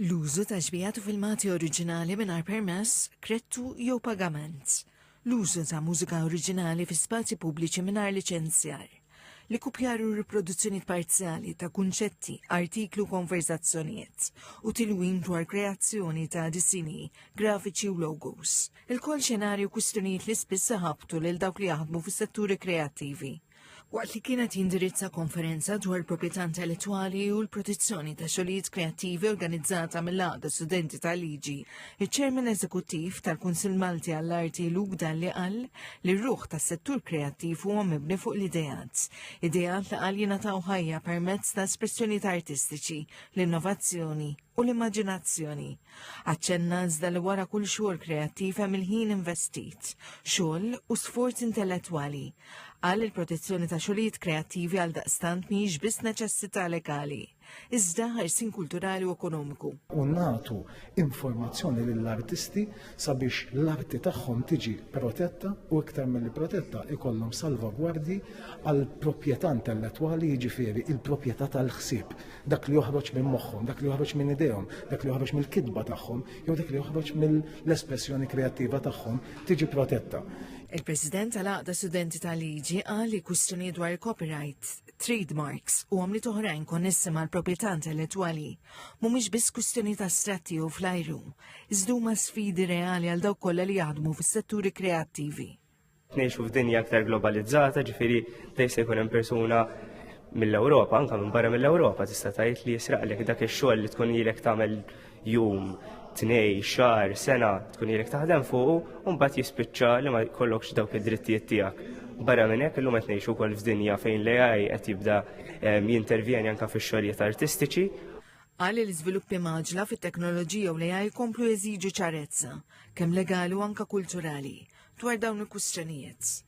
L-użu ta' ġbijat u filmati oriġinali mingħajr permess, kredtu jew pagament. L-użu ta' mużika oriġinali fi spazji pubbliċi mingħajr liċenzjar. Li kupjar u riproduzzjonijiet parzjali ta' kunċetti, artiklu konverzazzjonijiet u tilwin dwar kreazzjoni ta' disini, grafiċi u logos. Il-kol xenarju kwistjonijiet li spiss ħabtu lil dawk li jaħdmu fis-setturi kreattivi. Waqt li kienet jindirizza konferenza dwar proprjetà intellettwali u l-protezzjoni ta' xogħlijiet kreattivi organizzata mill-għaqda studenti tal-liġi, iċ-ċermen eżekuttiv tal-Kunsill Malti għall-Arti Luke Dalli qal li r-ruħ tas-settur kreattiv huwa mibni fuq l-idejat. Idejat li qal jingħataw ħajja permezz ta' espressjonijiet artistiċi, l-innovazzjoni u l-immaġinazzjoni. Aċċenna iżda li wara kull xogħol kreattiv hemm il-ħin investit, xogħol u sforz intellettwali. Qal il-protezzjoni ta' xogħlijiet kreattivi għal daqstant mhijiex biss neċessità legali, iżda ħarsin kulturali u ekonomiku. U nagħtu informazzjoni lill-artisti sabiex l-arti tagħhom tiġi protetta u iktar milli protetta ikollhom salvagwardji għal proprjetà intellettwali, jiġifieri il-proprjetà tal-ħsieb, dak li joħroġ minn moħħhom, dak li joħroġ minn idejhom, dak li joħroġ mill-kitba tagħhom, jew dak li joħroġ mill-espressjoni kreattiva tagħhom tiġi protetta. Il-President tal-Għaqda Studenti tal-Liġi qal li kwistjonijiet dwar copyright, trademarks u għamliet oħrajn konnessi mal-proprjetà intellettwali mhumiex biss kwistjonijiet astratti u flajru, iżda huma sfidi reali għal dawk kollha li jaħdmu fis-setturi kreattivi. Ngħixu f'dinja aktar globalizzata, ġifieri se jkun hemm persuna mill-Ewropa, anke minn barra mill-Ewropa tista' tgħid li jisraqlek dak ix-xogħol li tkun ilek tagħmel jum, tnej, xahar, sena tkun ilek taħdem fuq u mbagħad jispiċċa li ma jkollokx dawk id-drittijiet tiegħek. Barra minn hekk illum qed ngħixu wkoll f'dinja fejn l-AI qed jibda jintervjeni anke fix-xogħlijiet artistiċi. Qal li l-iżviluppi maġla fit-teknoloġija u l-AI jkomplu jeżiġu ċarezza, kemm legali u anke kulturali, dwar dawn il-kwistjonijiet.